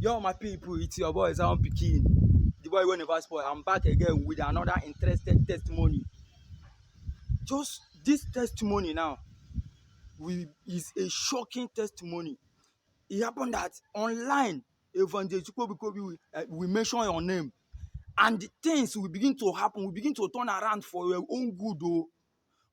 Yo, my people, it's your boy Zion Pikin, the boy when never spoil. I'm back again with another interesting testimony. Just this testimony now is a shocking testimony. It happened that online, Evangelist Ebuka Obi we mention your name, and the things will begin to happen. We begin to turn around for your own good, oh,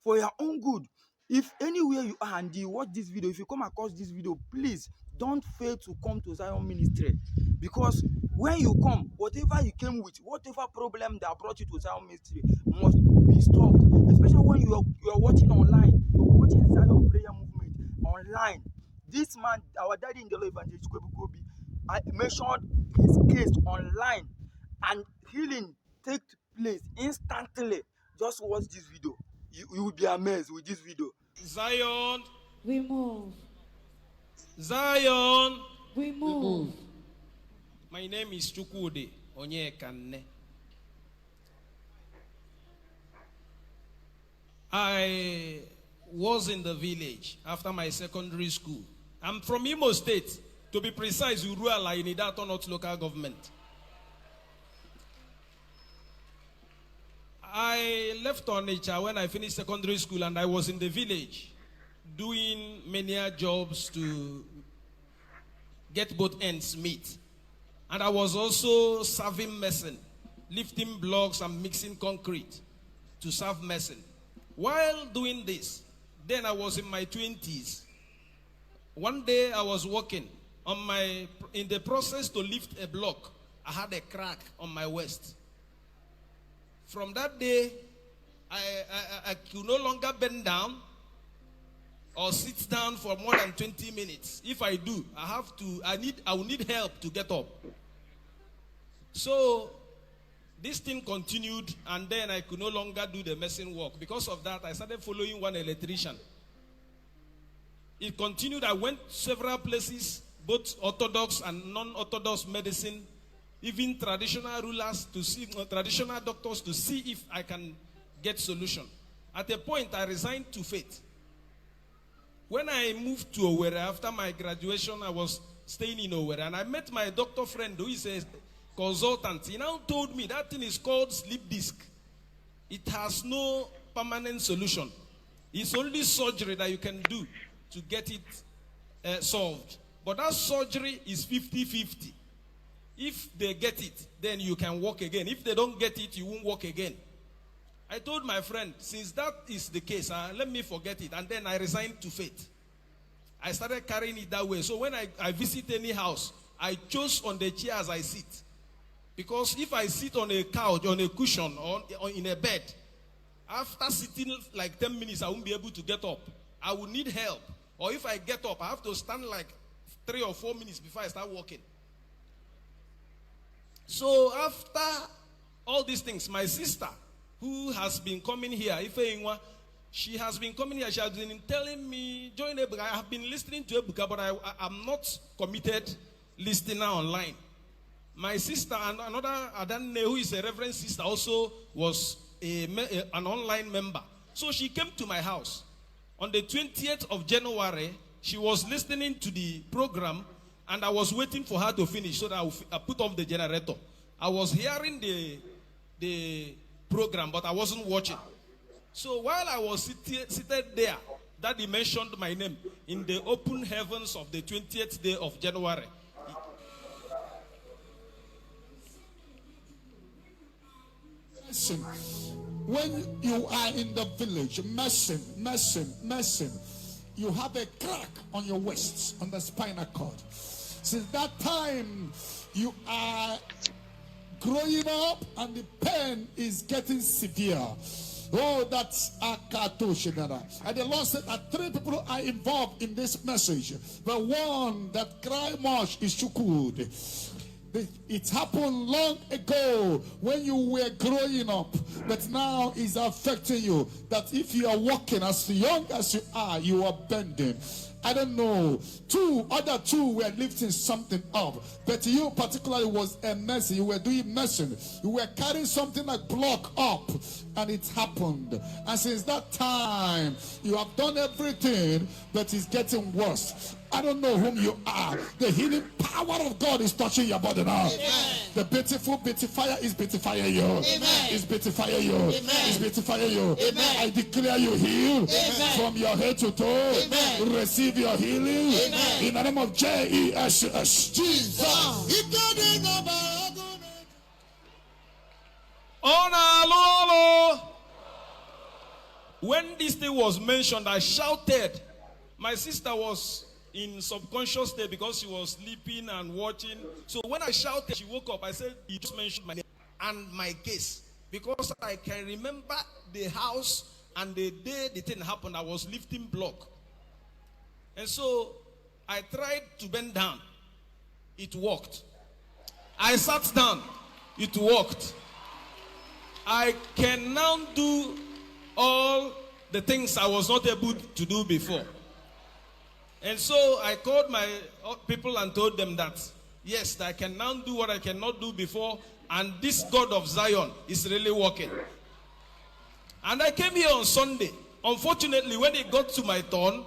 for your own good. If anywhere you are and you watch this video, if you come across this video, please don't fail to come to Zion Ministry, because when you come, whatever you came with, whatever problem that brought you to Zion Ministry must be stopped. Especially when you are watching online, you're watching Zion Prayer Movement online. This man, our daddy in the Lord, Evangelist Ebuka Obi, I mentioned his case online, and healing takes place instantly. Just watch this video. You will be amazed with this video. Zion, we move. Zion, We move. My name is Chukwude Onyekanne. I was in the village after my secondary school. I'm from Imo State. To be precise, Uruala in Idato North local government. I left Onitsha when I finished secondary school, and I was in the village doing many jobs to get both ends meet. And I was also serving medicine, lifting blocks and mixing concrete to serve medicine. While doing this, then I was in my 20s. One day I was walking in the process to lift a block, I had a crack on my waist. From that day, I could no longer bend down or sit down for more than 20 minutes. If I do, I will need help to get up. So this thing continued, and then I could no longer do the medicine work. Because of that, I started following one electrician. It continued. I went several places, both orthodox and non-orthodox medicine, even traditional rulers to see, traditional doctors to see if I can get solution. At a point, I resigned to faith. When I moved to Owerri after my graduation, I was staying in Owerri, and I met my doctor friend who is a consultant. He now told me that thing is called sleep disc. It has no permanent solution. It's only surgery that you can do to get it solved. But that surgery is 50-50. If they get it, then you can walk again. If they don't get it, you won't walk again. I told my friend, since that is the case, let me forget it. And then I resigned to faith. I started carrying it that way. So when I visit any house, I chose on the chair as I sit. Because if I sit on a couch, on a cushion, or in a bed, after sitting like 10 minutes, I won't be able to get up. I will need help. Or if I get up, I have to stand like 3 or 4 minutes before I start walking. So after all these things, my sister, who has been coming here, she has been coming here. She has been telling me, join Ebuka. I have been listening to Ebuka, but I'm not committed listener online. My sister and another Adane, who is a reverend sister, also was an online member. So she came to my house. On the 20th of January, she was listening to the program, and I was waiting for her to finish so that I put off the generator. I was hearing the program, but I wasn't watching. So while I was seated there, Daddy mentioned my name in the open heavens of the 20th day of January. Listen, when you are in the village, messing, you have a crack on your waist, on the spinal cord. Since that time, you are growing up and the pain is getting severe. Oh, that's Akato Shinara. And the Lord said that 3 people are involved in this message. The one that cry much is Chukwude. It happened long ago when you were growing up, but now it's affecting you. That if you are walking as young as you are bending. I don't know. Other two were lifting something up, but you particularly was a messing. You were doing messing. You were carrying something like block up, and it happened. And since that time, you have done everything, but it's getting worse. I don't know whom you are. The healing power of God is touching your body now. Amen. The beautiful beautifier is beautifying you. Amen. Is beautifying you. Amen. Is beautifying you. Amen. I declare you healed. Amen. From your head to toe. Amen. Receive your healing. Amen. In the name of Jesus. Jesus. Honor. When this thing was mentioned, I shouted. My sister was in subconscious state because she was sleeping and watching. So when I shouted, she woke up. I said, "You just mentioned my name and my case." Because I can remember the house and the day the thing happened, I was lifting block. And so I tried to bend down. It worked. I sat down. It worked. I can now do all the things I was not able to do before. And so I called my people and told them that, yes, I can now do what I cannot do before, and this God of Zion is really working. And I came here on Sunday. Unfortunately, when it got to my turn,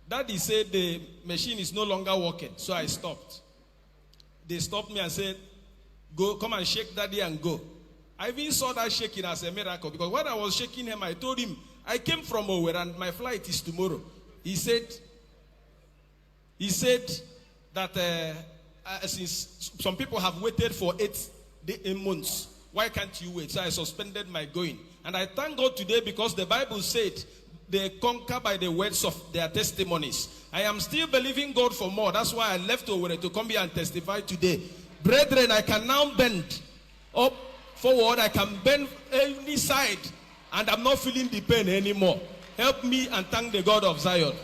Daddy said the machine is no longer working, so I stopped. They stopped me and said, "Go, come and shake Daddy and go." I even saw that shaking as a miracle, because when I was shaking him, I told him, I came from Owerri and my flight is tomorrow. He said that since some people have waited for 8 months, why can't you wait? So I suspended my going. And I thank God today, because the Bible said they conquer by the words of their testimonies. I am still believing God for more. That's why I left Owerri to come here and testify today. Brethren, I can now bend up, forward. I can bend any side, and I'm not feeling the pain anymore. Help me and thank the God of Zion.